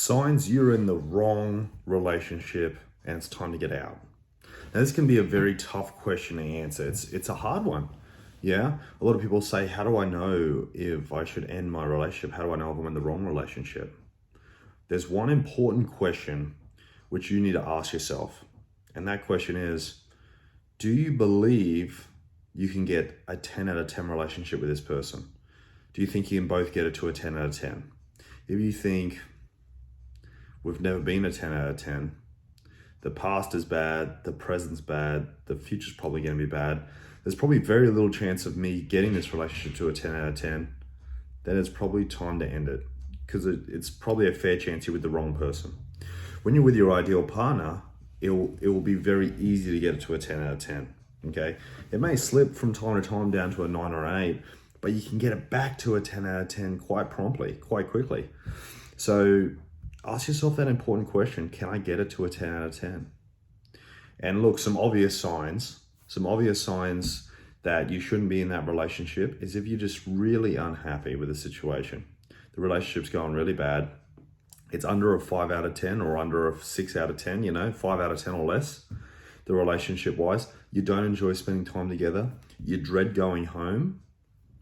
Signs you're in the wrong relationship and it's time to get out. Now, this can be a very tough question to answer. It's a hard one. Yeah. A lot of people say, how do I know if I should end my relationship? How do I know if I'm in the wrong relationship? There's one important question which you need to ask yourself. And that question is, do you believe you can get a 10 out of 10 relationship with this person? Do you think you can both get it to a 10 out of 10? If you think we've never been a 10 out of 10, the past is bad, the present's bad, the future's probably going to be bad, there's probably very little chance of me getting this relationship to a 10 out of 10, then it's probably time to end it, because it's probably a fair chance you're with the wrong person. When you're with your ideal partner, it will be very easy to get it to a 10 out of 10, okay? It may slip from time to time down to a 9 or an 8, but you can get it back to a 10 out of 10 quite promptly, quite quickly. So ask yourself that important question, can I get it to a 10 out of 10? And look, some obvious signs that you shouldn't be in that relationship is if you're just really unhappy with the situation. The relationship's going really bad. It's under a 5 out of 10 or under a 6 out of 10, 5 out of 10 or less, the relationship wise. You don't enjoy spending time together. You dread going home,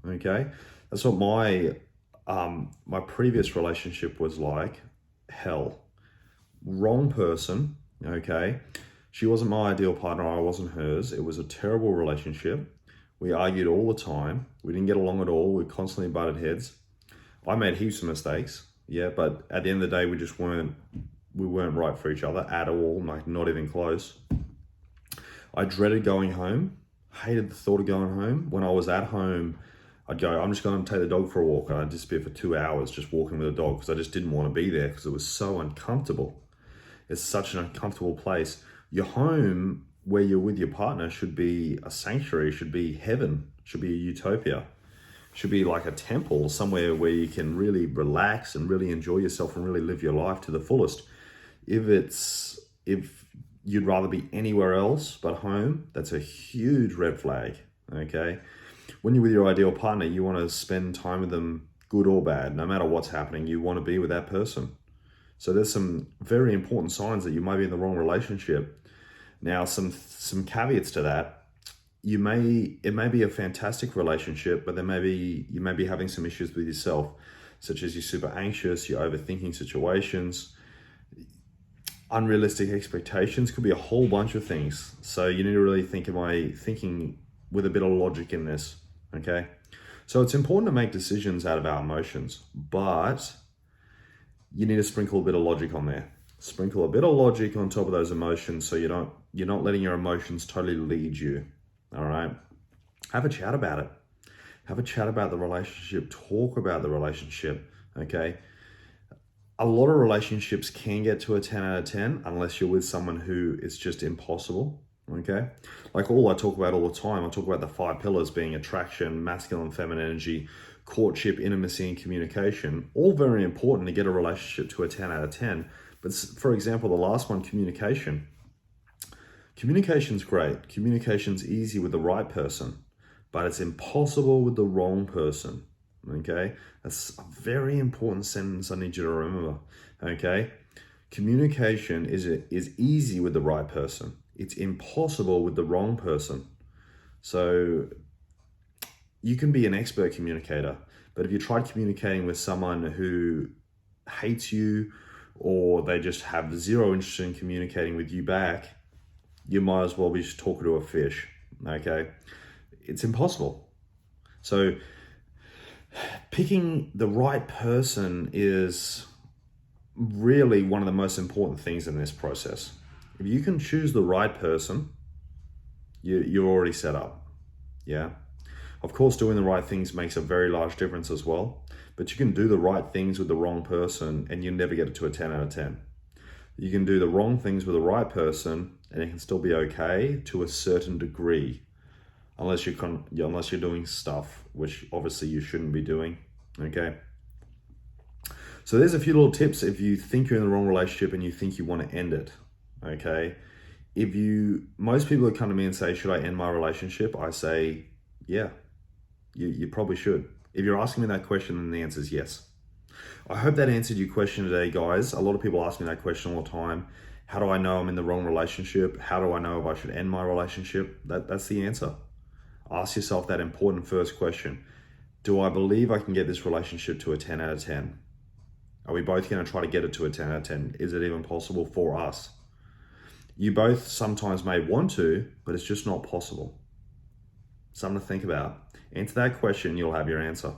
okay? That's what my previous relationship was like. Hell. Wrong person, okay? She wasn't my ideal partner, I wasn't hers. It was a terrible relationship. We argued all the time. We didn't get along at all. We constantly butted heads. I made heaps of mistakes, yeah, but at the end of the day, we weren't right for each other at all, like not even close. I dreaded going home, hated the thought of going home. When I was at home, I'd go, I'm just going to take the dog for a walk. And I'd disappear for 2 hours just walking with the dog because I just didn't want to be there because it was so uncomfortable. It's such an uncomfortable place. Your home where you're with your partner should be a sanctuary, should be heaven, should be a utopia, should be like a temple, somewhere where you can really relax and really enjoy yourself and really live your life to the fullest. If you'd rather be anywhere else but home, that's a huge red flag, okay? When you're with your ideal partner, you want to spend time with them, good or bad, no matter what's happening, you want to be with that person. So there's some very important signs that you might be in the wrong relationship. Now, some caveats to that. It may be a fantastic relationship, but you may be having some issues with yourself, such as you're super anxious, you're overthinking situations, unrealistic expectations, could be a whole bunch of things. So you need to really think, am I thinking with a bit of logic in this, okay? So it's important to make decisions out of our emotions, but you need to sprinkle a bit of logic on there. Sprinkle a bit of logic on top of those emotions so you're not letting your emotions totally lead you, all right? Have a chat about it. Have a chat about the relationship. Talk about the relationship, okay? A lot of relationships can get to a 10 out of 10 unless you're with someone who is just impossible, okay? Like I talk about all the time, I talk about the 5 pillars being attraction, masculine, feminine energy, courtship, intimacy, and communication, all very important to get a relationship to a 10 out of 10. But for example, the last one, communication. Communication's great. Communication's easy with the right person, but it's impossible with the wrong person, okay? That's a very important sentence I need you to remember, okay? Communication is easy with the right person. It's impossible with the wrong person. So you can be an expert communicator, but if you try communicating with someone who hates you or they just have zero interest in communicating with you back, you might as well be just talking to a fish, okay? It's impossible. So picking the right person is really one of the most important things in this process. If you can choose the right person, you're already set up, yeah? Of course, doing the right things makes a very large difference as well, but you can do the right things with the wrong person and you never get it to a 10 out of 10. You can do the wrong things with the right person and it can still be okay to a certain degree, unless you're doing stuff which obviously you shouldn't be doing, okay? So there's a few little tips if you think you're in the wrong relationship and you think you want to end it, okay? Most people that come to me and say, should I end my relationship? I say, yeah, you probably should. If you're asking me that question, then the answer is yes. I hope that answered your question today, guys. A lot of people ask me that question all the time. How do I know I'm in the wrong relationship? How do I know if I should end my relationship? That's the answer. Ask yourself that important first question. Do I believe I can get this relationship to a 10 out of 10? Are we both going to try to get it to a 10 out of 10? Is it even possible for us? You both sometimes may want to, but it's just not possible. Something to think about. Answer that question, you'll have your answer.